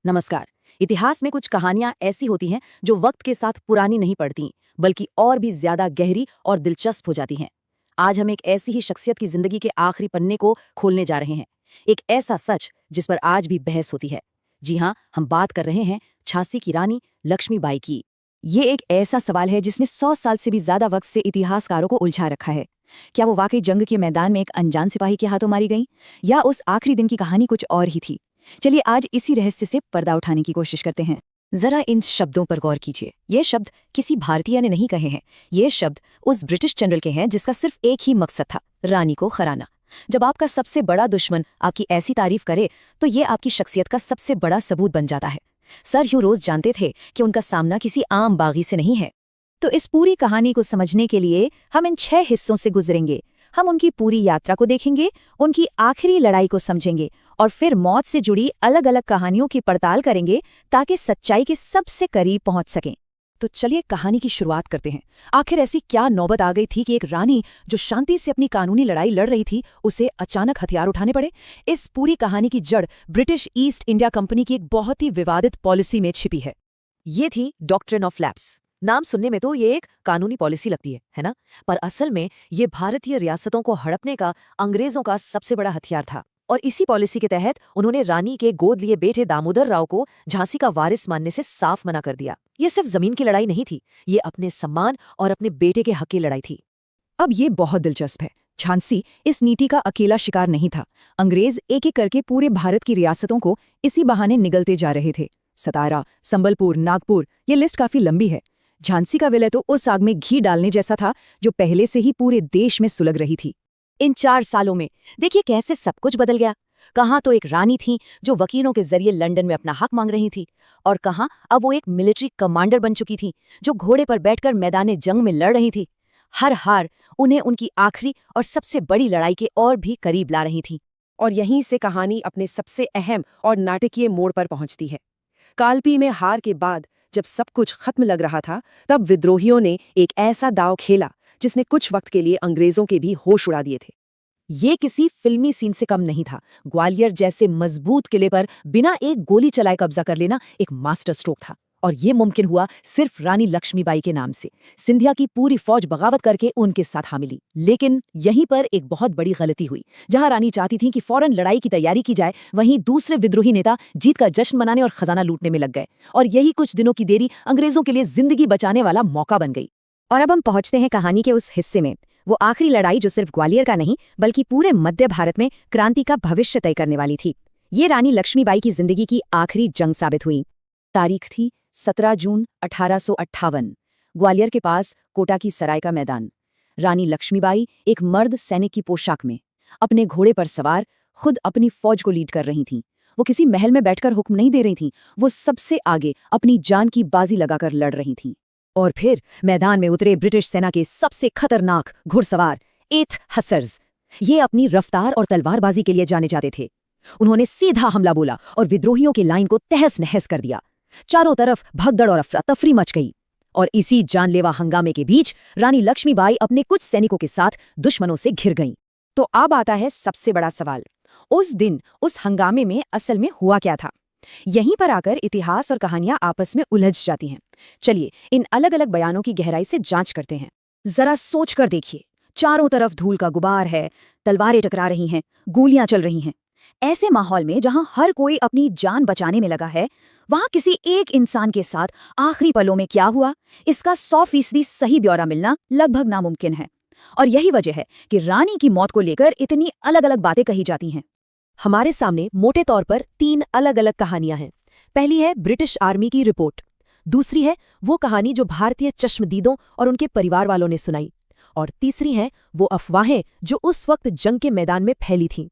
नमस्कार। इतिहास में कुछ कहानियां ऐसी होती हैं जो वक्त के साथ पुरानी नहीं पड़ती, बल्कि और भी ज्यादा गहरी और दिलचस्प हो जाती हैं। आज हम एक ऐसी ही शख्सियत की जिंदगी के आखिरी पन्ने को खोलने जा रहे हैं। एक ऐसा सच जिस पर आज भी बहस होती है। जी हाँ, हम बात कर रहे हैं झांसी की रानी लक्ष्मीबाई की। ये एक ऐसा सवाल है जिसने 100 साल से भी ज्यादा वक्त से इतिहासकारों को उलझा रखा है। क्या वो वाकई जंग के मैदान में एक अनजान सिपाही के हाथों मारी गई, या उस आखिरी दिन की कहानी कुछ और ही थी? चलिए आज इसी रहस्य से पर्दा उठाने की कोशिश करते हैं। जरा इन शब्दों पर गौर कीजिए। ये शब्द किसी भारतीय ने नहीं कहे हैं। ये शब्द उस ब्रिटिश जनरल के हैं जिसका सिर्फ एक ही मकसद था, रानी को खराना। जब आपका सबसे बड़ा दुश्मन आपकी ऐसी तारीफ करे तो ये आपकी शख्सियत का सबसे बड़ा सबूत बन जाता है। सर ह्यू रोज जानते थे कि उनका सामना किसी आम बागी से नहीं है। तो इस पूरी कहानी को समझने के लिए हम इन 6 हिस्सों से गुजरेंगे। हम उनकी पूरी यात्रा को देखेंगे, उनकी आखिरी लड़ाई को समझेंगे और फिर मौत से जुड़ी अलग अलग कहानियों की पड़ताल करेंगे ताकि सच्चाई के सबसे करीब पहुंच सकें। तो चलिए कहानी की शुरुआत करते हैं। आखिर ऐसी क्या नौबत आ गई थी कि एक रानी जो शांति से अपनी कानूनी लड़ाई लड़ रही थी, उसे अचानक हथियार उठाने पड़े? इस पूरी कहानी की जड़ ब्रिटिश ईस्ट इंडिया कंपनी की एक बहुत ही विवादित पॉलिसी में छिपी है। ये थी डॉक्ट्रिन ऑफ लैप्स। नाम सुनने में तो ये एक कानूनी पॉलिसी लगती है ना? पर असल में ये भारतीय रियासतों को हड़पने का अंग्रेजों का सबसे बड़ा हथियार था। और इसी पॉलिसी के तहत उन्होंने रानी के गोद लिए बेटे दामोदर राव को झांसी का वारिस मानने से साफ मना कर दिया। ये सिर्फ जमीन की लड़ाई नहीं थी, ये अपने सम्मान और अपने बेटे के हक की लड़ाई थी। अब ये बहुत दिलचस्प है। झांसी इस नीति का अकेला शिकार नहीं था। अंग्रेज एक एक करके पूरे भारत की रियासतों को इसी बहाने निगलते जा रहे थे। सतारा, संबलपुर, नागपुर, ये लिस्ट काफी लंबी है। झांसी का विलय तो उस आग में घी डालने जैसा था जो पहले से ही पूरे देश में सुलग रही थी। इन 4 सालों में देखिए कैसे सब कुछ बदल गया। कहाँ तो एक रानी थी जो वकीलों के जरिए लंदन में अपना हक मांग रही थी, और कहाँ अब वो एक मिलिट्री कमांडर बन चुकी थी जो घोड़े पर बैठकर मैदान जंग में लड़ रही थी। हर हार उन्हें उनकी आखिरी और सबसे बड़ी लड़ाई के और भी करीब ला रही थी। और यहीं से कहानी अपने सबसे अहम और नाटकीय मोड़ पर पहुंचती है। कालपी में हार के बाद जब सब कुछ खत्म लग रहा था, तब विद्रोहियों ने एक ऐसा दांव खेला जिसने कुछ वक्त के लिए अंग्रेजों के भी होश उड़ा दिए थे। ये किसी फिल्मी सीन से कम नहीं था। ग्वालियर जैसे मजबूत किले पर बिना एक गोली चलाए कब्जा कर लेना एक मास्टर स्ट्रोक था, और ये मुमकिन हुआ सिर्फ रानी लक्ष्मीबाई के नाम से। सिंधिया की पूरी फौज बगावत करके उनके साथ आ मिली। लेकिन यहीं पर एक बहुत बड़ी गलती हुई। जहां रानी चाहती थी कि फौरन लड़ाई की तैयारी की जाए, वहीं दूसरे विद्रोही नेता जीत का जश्न मनाने और खजाना लूटने में लग गए। और यही कुछ दिनों की देरी अंग्रेजों के लिए जिंदगी बचाने वाला मौका बन गई। और अब हम पहुंचते हैं कहानी के उस हिस्से में, वो आखिरी लड़ाई जो सिर्फ ग्वालियर का नहीं बल्कि पूरे मध्य भारत में क्रांति का भविष्य तय करने वाली थी। ये रानी लक्ष्मीबाई की जिंदगी की आखिरी जंग साबित हुई। तारीख थी 17 जून 1858। ग्वालियर के पास कोटा की सराय का मैदान। रानी लक्ष्मीबाई एक मर्द सैनिक की पोशाक में अपने घोड़े पर सवार खुद अपनी फौज को लीड कर रही थीं। वो किसी महल में बैठकर हुक्म नहीं दे रही थीं, वो सबसे आगे अपनी जान की बाजी लगाकर लड़ रही थीं। और फिर मैदान में उतरे ब्रिटिश सेना के सबसे खतरनाक घुड़सवार 8th हसर्स। ये अपनी रफ्तार और तलवारबाजी के लिए जाने जाते थे। उन्होंने सीधा हमला बोला और विद्रोहियों की लाइन को तहस नहस कर दिया। चारों तरफ भगदड़ और अफरा तफरी मच गई। और इसी जानलेवा हंगामे के बीच रानी लक्ष्मीबाई अपने कुछ सैनिकों के साथ दुश्मनों से घिर गईं। तो अब आता है सबसे बड़ा सवाल, उस दिन उस हंगामे में असल में हुआ क्या था? यहीं पर आकर इतिहास और कहानियां आपस में उलझ जाती हैं। चलिए इन अलग अलग बयानों की गहराई से जांच करते हैं। जरा सोच कर देखिए, चारों तरफ धूल का गुबार है, तलवारें टकरा रही हैं, गोलियां चल रही हैं। ऐसे माहौल में जहां हर कोई अपनी जान बचाने में लगा है, वहां किसी एक इंसान के साथ आखिरी पलों में क्या हुआ, इसका 100% सही ब्यौरा मिलना लगभग नामुमकिन है। और यही वजह है कि रानी की मौत को लेकर इतनी अलग अलग बातें कही जाती हैं। हमारे सामने मोटे तौर पर 3 अलग अलग कहानियां हैं। पहली है ब्रिटिश आर्मी की रिपोर्ट, दूसरी है वो कहानी जो भारतीय चश्मदीदों और उनके परिवार वालों ने सुनाई, और तीसरी है वो अफवाहें जो उस वक्त जंग के मैदान में फैली थीं।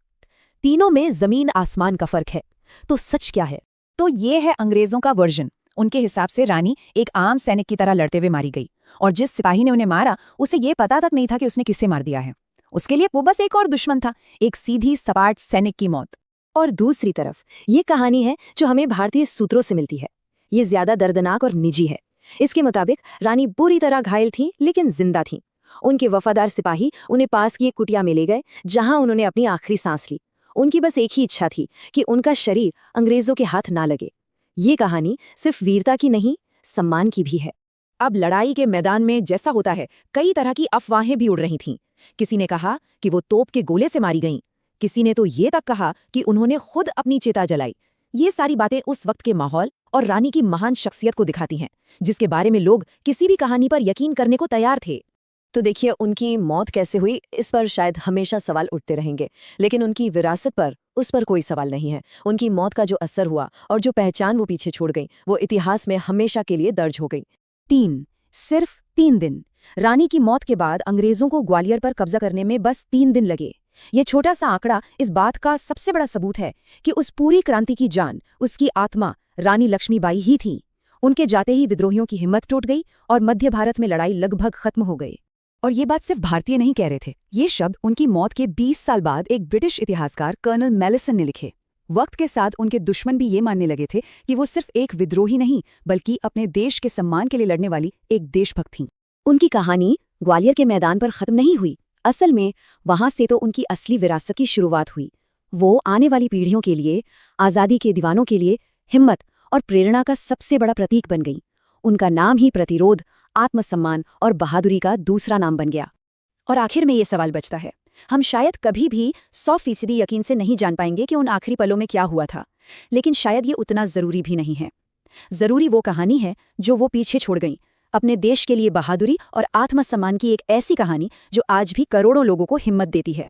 तीनों में जमीन आसमान का फर्क है। तो सच क्या है? तो ये है अंग्रेजों का वर्जन। उनके हिसाब से रानी एक आम सैनिक की तरह लड़ते हुए मारी गई, और जिस सिपाही ने उन्हें मारा उसे ये पता तक नहीं था कि उसने किसे मार दिया है। उसके लिए वो बस एक और दुश्मन था, एक सीधी सपाट सैनिक की मौत। और दूसरी तरफ ये कहानी है जो हमें भारतीय सूत्रों से मिलती है। ये ज्यादा दर्दनाक और निजी है। इसके मुताबिक रानी बुरी तरह घायल थी लेकिन जिंदा थी। उनके वफादार सिपाही उन्हें पास की एक कुटिया में ले गए जहां उन्होंने अपनी आखिरी सांस ली। उनकी बस एक ही इच्छा थी कि उनका शरीर अंग्रेजों के हाथ ना लगे। ये कहानी सिर्फ वीरता की नहीं, सम्मान की भी है। अब लड़ाई के मैदान में जैसा होता है, कई तरह की अफवाहें भी उड़ रही थीं। किसी ने कहा कि वो तोप के गोले से मारी गईं। किसी ने तो ये तक कहा कि उन्होंने खुद अपनी चिता जलाई। ये सारी बातें उस वक्त के माहौल और रानी की महान शख्सियत को दिखाती हैं, जिसके बारे में लोग किसी भी कहानी पर यकीन करने को तैयार थे। तो देखिए, उनकी मौत कैसे हुई, इस पर शायद हमेशा सवाल उठते रहेंगे, लेकिन उनकी विरासत पर, उस पर कोई सवाल नहीं है। उनकी मौत का जो असर हुआ और जो पहचान वो पीछे छोड़ गई, वो इतिहास में हमेशा के लिए दर्ज हो गई। सिर्फ 3 दिन। रानी की मौत के बाद अंग्रेजों को ग्वालियर पर कब्जा करने में बस 3 दिन लगे। ये छोटा सा आंकड़ा इस बात का सबसे बड़ा सबूत है कि उस पूरी क्रांति की जान, उसकी आत्मा रानी लक्ष्मीबाई ही थी। उनके जाते ही विद्रोहियों की हिम्मत टूट गई और मध्य भारत में लड़ाई लगभग खत्म हो गई। और ये बात सिर्फ भारतीय नहीं कह रहे थे, ये शब्द उनकी मौत के 20 साल बाद एक ब्रिटिश इतिहासकार कर्नल मैलिसन ने लिखे। वक्त के साथ उनके दुश्मन भी ये मानने लगे थे कि वो सिर्फ एक विद्रोही नहीं, बल्कि अपने देश के सम्मान के लिए लड़ने वाली एक देशभक्त थीं। उनकी कहानी ग्वालियर के मैदान पर खत्म नहीं हुई। असल में वहां से तो उनकी असली विरासत की शुरुआत हुई। वो आने वाली पीढ़ियों के लिए, आज़ादी के दीवानों के लिए हिम्मत और प्रेरणा का सबसे बड़ा प्रतीक बन गई। उनका नाम ही प्रतिरोध, आत्मसम्मान और बहादुरी का दूसरा नाम बन गया। और आखिर में ये सवाल बचता है, हम शायद कभी भी 100% यकीन से नहीं जान पाएंगे कि उन आखिरी पलों में क्या हुआ था, लेकिन शायद ये उतना ज़रूरी भी नहीं है। ज़रूरी वो कहानी है जो वो पीछे छोड़ गईं, अपने देश के लिए बहादुरी और आत्मसम्मान की एक ऐसी कहानी जो आज भी करोड़ों लोगों को हिम्मत देती है।